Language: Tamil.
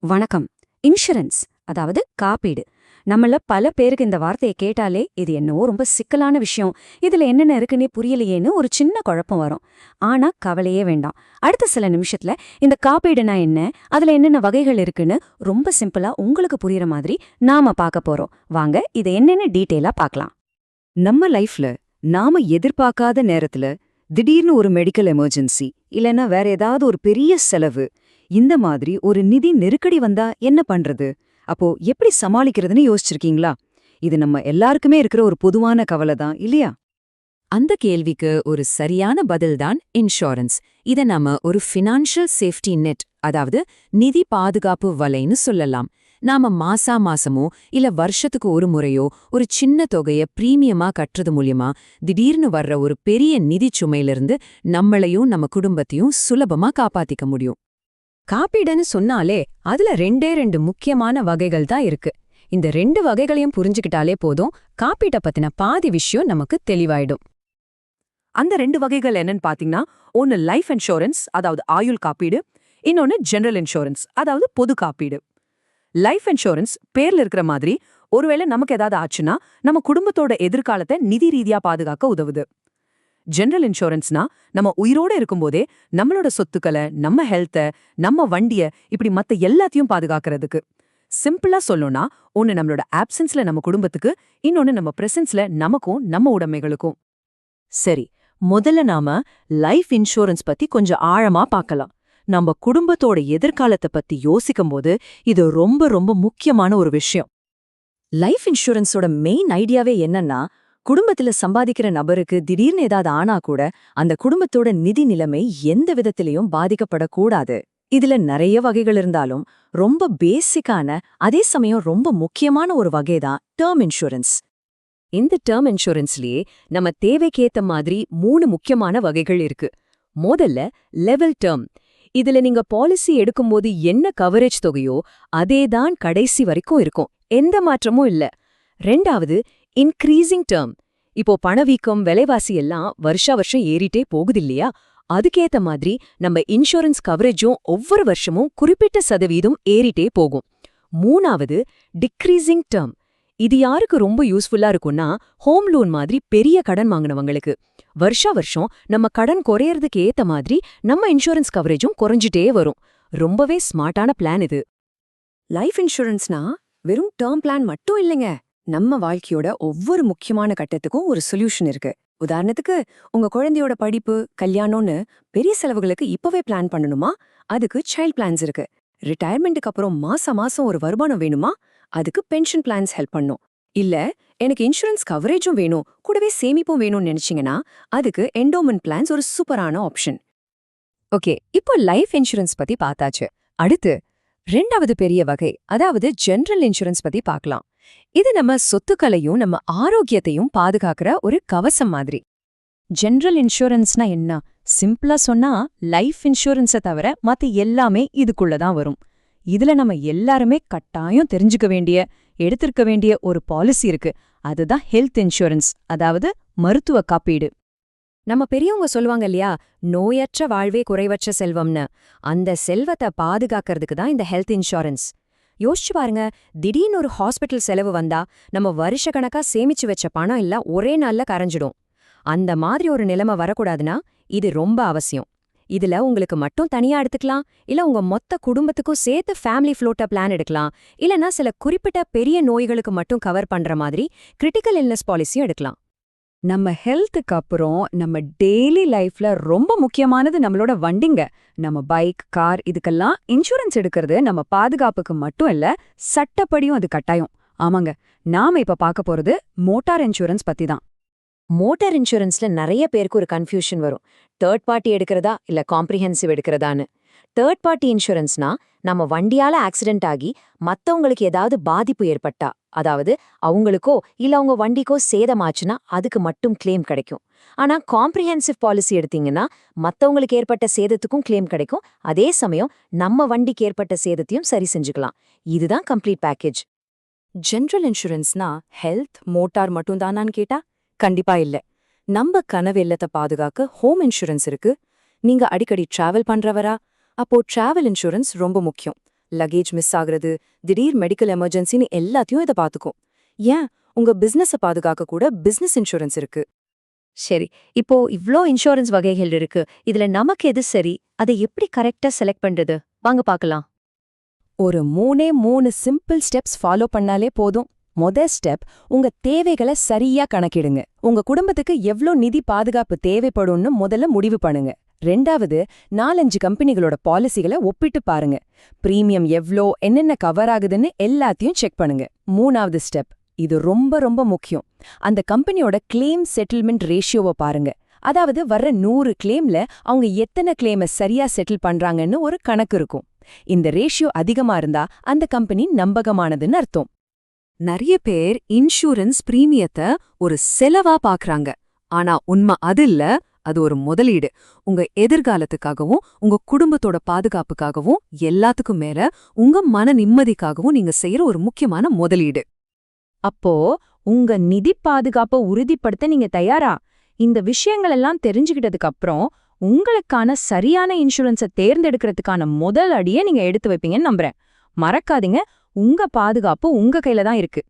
வணக்கம். இன்சூரன்ஸ் அதாவது காப்பீடு. நம்மள பல பேருக்கு இந்த வார்த்தையை கேட்டாலே இது என்னவோ ரொம்ப சிக்கலான விஷயம், இதுல என்னென்ன இருக்குன்னே புரியலையேன்னு ஒரு சின்ன குழப்பம் வரும். ஆனா கவலையே வேண்டாம். அடுத்த சில நிமிஷத்துல இந்த காப்பீடுனா என்ன, அதுல என்னென்ன வகைகள் இருக்குன்னு ரொம்ப சிம்பிளா உங்களுக்கு புரியுற மாதிரி நாம பார்க்க போறோம். வாங்க இதை என்னென்ன டீட்டெயிலா பார்க்கலாம். நம்ம லைஃப்ல நாம எதிர்பார்க்காத நேரத்துல திடீர்னு ஒரு மெடிக்கல் எமர்ஜென்சி இல்லைன்னா வேற ஏதாவது ஒரு பெரிய செலவு, இந்த மாதிரி ஒரு நிதி நெருக்கடி வந்தா என்ன பண்றது? அப்போ எப்படி சமாளிக்கிறதுன்னு யோசிச்சிருக்கீங்களா? இது நம்ம எல்லாருக்குமே இருக்கிற ஒரு பொதுவான கவலை தான் இல்லையா? அந்த கேள்விக்கு ஒரு சரியான பதில்தான் இன்சூரன்ஸ். இத நாம ஒரு ஃபினான்ஷியல் சேஃப்டி நெட், அதாவது நிதி பாதுகாப்பு வலைன்னு சொல்லலாம். நாம மாசமோ இல்ல வருஷத்துக்கு ஒரு முறையோ ஒரு சின்ன தொகைய பிரீமியமா கட்டுறது மூலியமா திடீர்னு வர்ற ஒரு பெரிய நிதி சுமையிலிருந்து நம்மளையும் நம்ம குடும்பத்தையும் சுலபமா காப்பாத்திக்க முடியும். காப்பீடுன்னு சொன்னாலே அதுல ரெண்டு முக்கியமான வகைகள் தான் இருக்கு. இந்த 2 வகைகளையும் புரிஞ்சுக்கிட்டாலே போதும், காப்பீட்டை பத்தின பாதி விஷயம் நமக்கு தெளிவாயிடும். அந்த 2 வகைகள் என்னன்னு பாத்தீங்கன்னா, ஒன்னு லைஃப் இன்சூரன்ஸ் அதாவது ஆயுள் காப்பீடு, இன்னொன்னு ஜெனரல் இன்சூரன்ஸ் அதாவது பொது காப்பீடு. லைஃப் இன்சூரன்ஸ் பேர்ல இருக்கிற மாதிரி ஒருவேளை நமக்கு ஏதாவது ஆச்சுன்னா நம்ம குடும்பத்தோட எதிர்காலத்தை நிதி ரீதியா பாதுகாக்க உதவுது. ஜெனரல் இன்சூரன்ஸ்னா நம்ம உயிரோட இருக்கும்போதே நம்மளோட சொத்துக்களை, நம்ம ஹெல்த்த, நம்ம வண்டிய, இப்படி மத்த எல்லாத்தையும் பாதுகாக்கிறதுக்கு. சிம்பிளா சொல்லணும்னா, ஒன்னு நம்மளோட ஆப்சன்ஸ்ல நம்ம குடும்பத்துக்கு, இன்னொன்னு நம்ம பிரசன்ஸ்ல நமக்கும் நம்ம உடைமைகளுக்கும். சரி, முதல்ல நாம லைஃப் இன்சூரன்ஸ் பத்தி கொஞ்சம் ஆழமா பார்க்கலாம். நம்ம குடும்பத்தோட எதிர்காலத்தை பத்தி யோசிக்கும்போது இது ரொம்ப ரொம்ப முக்கியமான ஒரு விஷயம். லைஃப் இன்சூரன்ஸோட மெயின் ஐடியாவே என்னன்னா, குடும்பத்துல சம்பாதிக்கிற நபருக்கு திடீர்னு ஏதாவது ஆனா கூட அந்த குடும்பத்தோட நிதி நிலைமை எந்த விதத்திலையும் பாதிக்கப்படக்கூடாது. இதுல நிறைய வகைகள் இருந்தாலும் ரொம்ப பேசிக்கான, அதே சமயம் ரொம்ப முக்கியமான ஒரு வகைதான் டேர்ம் இன்சூரன்ஸ். இந்த டேர்ம் இன்சூரன்ஸ்லயே நம்ம தேவைக்கேத்த மாதிரி 3 முக்கியமான வகைகள் இருக்கு. முதல்ல லெவல் டேர்ம். இதுல நீங்க பாலிசி எடுக்கும்போது என்ன கவரேஜ் தொகையோ அதேதான் கடைசி வரைக்கும் இருக்கும், எந்த மாற்றமும் இல்ல. ரெண்டாவது இன்க்ரீசிங் டேர்ம். இப்போ பணவீக்கம், விலைவாசி எல்லாம் வருஷம் ஏறிட்டே போகுது இல்லையா, அதுக்கேத்த மாதிரி நம்ம இன்சூரன்ஸ் கவரேஜும் ஒவ்வொரு வருஷமும் குறிப்பிட்ட சதவீதம் ஏறிட்டே போகும். மூணாவது டிக்ரீசிங் டேர்ம். இது யாருக்கு ரொம்ப யூஸ்ஃபுல்லா இருக்கும்னா, ஹோம் லோன் மாதிரி பெரிய கடன் வாங்கினவங்களுக்கு. வருஷம் நம்ம கடன் குறையறதுக்கு ஏத்த மாதிரி நம்ம இன்சூரன்ஸ் கவரேஜும் குறைஞ்சிட்டே வரும். ரொம்பவே ஸ்மார்ட்டான பிளான் இது. லைஃப் இன்சூரன்ஸ்னா வெறும் டேர்ம் பிளான் மட்டும் இல்லைங்க. நம்ம வாழ்க்கையோட ஒவ்வொரு முக்கியமான கட்டத்துக்கும் ஒரு சொல்யூஷன் இருக்கு. உதாரணத்துக்கு, உங்க குழந்தையோட படிப்பு, கல்யாணம்னு பெரிய செலவுகளுக்கு இப்பவே பிளான் பண்ணணுமா? அதுக்கு சைல்ட் பிளான்ஸ் இருக்கு. ரிட்டையர்மெண்ட்டுக்கு அப்புறம் மாசம் ஒரு வருமானம் வேணுமா? அதுக்கு பென்ஷன் பிளான்ஸ் ஹெல்ப் பண்ணும். இல்ல எனக்கு இன்சூரன்ஸ் கவரேஜும் வேணும், கூடவே சேமிப்பும் வேணும்னு நினைச்சீங்கன்னா அதுக்கு என்டோமென்ட் பிளான்ஸ் ஒரு சூப்பரான ஆப்ஷன். ஓகே, இப்போ லைஃப் இன்சூரன்ஸ் பத்தி பார்த்தாச்சு. அடுத்து 2வது பெரிய வகை, அதாவது ஜெனரல் இன்சூரன்ஸ் பத்தி பார்க்கலாம். இது நம்ம சொத்துக்களையும் நம்ம ஆரோக்கியத்தையும் பாதுகாக்கிற ஒரு கவசம் மாதிரி. ஜெனரல் இன்சூரன்ஸ்னா என்ன? சிம்பிளா சொன்னா லைஃப் இன்சூரன்ஸை தவிர மத்த எல்லாமே இதுக்குள்ளதான் வரும். இதுல நம்ம எல்லாருமே கட்டாயம் தெரிஞ்சுக்க வேண்டிய, எடுத்திருக்க வேண்டிய ஒரு பாலிசி இருக்கு. அதுதான் ஹெல்த் இன்சூரன்ஸ், அதாவது மருத்துவ காப்பீடு. நம்ம பெரியவங்க சொல்லுவாங்க இல்லையா, நோயற்ற வாழ்வே குறைவற்ற செல்வம்னு. அந்த செல்வத்தை பாதுகாக்கிறதுக்கு தான் இந்த ஹெல்த் இன்சூரன்ஸ். யோசிச்சு பாருங்க, திடீர்னு ஒரு ஹாஸ்பிட்டல் செலவு வந்தா நம்ம வருஷக்கணக்கா சேமிச்சு வச்ச பணம் எல்லாம் ஒரே நாள்ல கரைஞ்சிடும். அந்த மாதிரி ஒரு நிலைமை வரக்கூடாதுன்னா இது ரொம்ப அவசியம். இதுல உங்களுக்கு மட்டும் தனியா எடுத்துக்கலாம், இல்ல உங்க மொத்த குடும்பத்துக்கும் சேர்த்து ஃபேமிலி ஃப்ளோட்டா பிளான் எடுக்கலாம், இல்லனா சில குறிப்பிட்ட பெரிய நோய்களுக்கு மட்டும் கவர் பண்ற மாதிரி கிரிட்டிக்கல் இல்னஸ் பாலிசியும் எடுக்கலாம். நம்ம ஹெல்த்துக்கு அப்புறம் நம்ம டெய்லி லைஃப்ல ரொம்ப முக்கியமானது நம்மளோட வண்டிங்க. நம்ம பைக், கார், இதுக்கெல்லாம் இன்சூரன்ஸ் எடுக்கிறது நம்ம பாதுகாப்புக்கு மட்டும் இல்ல, சட்டப்படியும் அது கட்டாயம். ஆமாங்க, நாம இப்ப பார்க்க போறது மோட்டார் இன்சூரன்ஸ் பத்தி தான். மோட்டார் இன்சூரன்ஸ்ல நிறைய பேருக்கு ஒரு கன்ஃபியூஷன் வரும். தேர்ட் பார்ட்டி எடுக்கிறதா இல்ல காம்ப்ரிஹென்சிவ் எடுக்கிறதான்னு. தேர்ட் பார்ட்டி இன்சூரன்ஸ்னா நம்ம வண்டியால ஆக்சிடென்ட் ஆகி மத்தவங்களுக்கு ஏதாவது பாதிப்பு ஏற்பட்டா, அதாவது அவங்களுக்கோ இல்ல அவங்க வண்டிக்கோ சேதமாச்சுன்னா அதுக்கு மட்டும் கிளைம் கிடைக்கும். ஆனா காம்ப்ரிஹென்சிவ் பாலிசி எடுத்தீங்கன்னா மத்தவங்களுக்கு ஏற்பட்ட சேதத்துக்கும் கிளைம் கிடைக்கும், அதே சமயம் நம்ம வண்டிக்கு ஏற்பட்ட சேதத்தையும் சரி செஞ்சுக்கலாம். இதுதான் கம்ப்ளீட் பேக்கேஜ். ஜெனரல் இன்சூரன்ஸ்னா ஹெல்த், மோட்டார் மட்டும் தானான்னு கேட்டா கண்டிப்பா இல்ல. நம்ம கனவு இல்லத்தை பாதுகாக்க ஹோம் இன்சூரன்ஸ் இருக்கு. நீங்க அடிக்கடி டிராவல் பண்றவரா? அப்போ டிராவல் இன்சூரன்ஸ் ரொம்ப முக்கியம். லக்கேஜ் மிஸ் ஆகுறது, திடீர் மெடிக்கல் எமர்ஜென்சின்னு எல்லாத்தையும் இதை பார்த்துக்கும். ஏன், உங்க பிசினஸ பாதுகாக்க கூட பிசினஸ் இன்சூரன்ஸ் இருக்கு. சரி, இப்போ இவ்ளோ இன்சூரன்ஸ் வகைகள் இருக்கு. இதுல நமக்கு எது சரி, அதை எப்படி கரெக்டா செலக்ட் பண்றது? வாங்க பார்க்கலாம். ஒரு 3 சிம்பிள் ஸ்டெப்ஸ் ஃபாலோ பண்ணாலே போதும். ஸ்டெப், உங்க தேவைகளை சரியா கணக்கிடுங்க. உங்க குடும்பத்துக்கு எவ்ளோ நிதி பாதுகாப்பு தேவைப்படும்னு முதல்ல முடிவு பண்ணுங்க. 2வது, 4-5 கம்பெனிகளோட பாலிசிகளை ஒப்பிட்டு பாருங்க. பிரீமியம் எவ்ளோ, என்னென்ன கவர் ஆகுதுன்னு எல்லாத்தையும் செக் பண்ணுங்க. 3வது ஸ்டெப், இது ரொம்ப ரொம்ப முக்கியம். அந்த கம்பெனியோட கிளைம் செட்டில்மெண்ட் ரேஷியோவை பாருங்க. அதாவது வர்ற 100 கிளைம்ல அவங்க எத்தனை கிளைமை சரியா செட்டில் பண்றாங்கன்னு ஒரு கணக்கு இருக்கும். இந்த ரேஷியோ அதிகமா இருந்தா அந்த கம்பெனி நம்பகமானதுன்னு அர்த்தம். நிறைய பேர் இன்சூரன்ஸ் பிரீமியத்தை ஒரு செலவா பாக்குறாங்க. ஆனா உண்மை அது இல்ல, அது ஒரு முதலீடு. உங்க எதிர்காலத்துக்காகவும் உங்க குடும்பத்தோட பாதுகாப்புக்காகவும் எல்லாத்துக்கும் மேல உங்க மன நிம்மதிக்காகவும் நீங்க செய்யற ஒரு முக்கியமான முதலீடு. அப்போ உங்க நிதி பாதுகாப்பை உறுதிப்படுத்த நீங்க தயாரா? இந்த விஷயங்கள் எல்லாம் தெரிஞ்சுக்கிட்டதுக்கு அப்புறம் உங்களுக்கான சரியான இன்சூரன்ஸை தேர்ந்தெடுக்கிறதுக்கான முதல் அடியை நீங்க எடுத்து வைப்பீங்கன்னு நம்புறேன். மறக்காதீங்க, உங்க பாதுகாப்பு உங்க கையில தான் இருக்கு.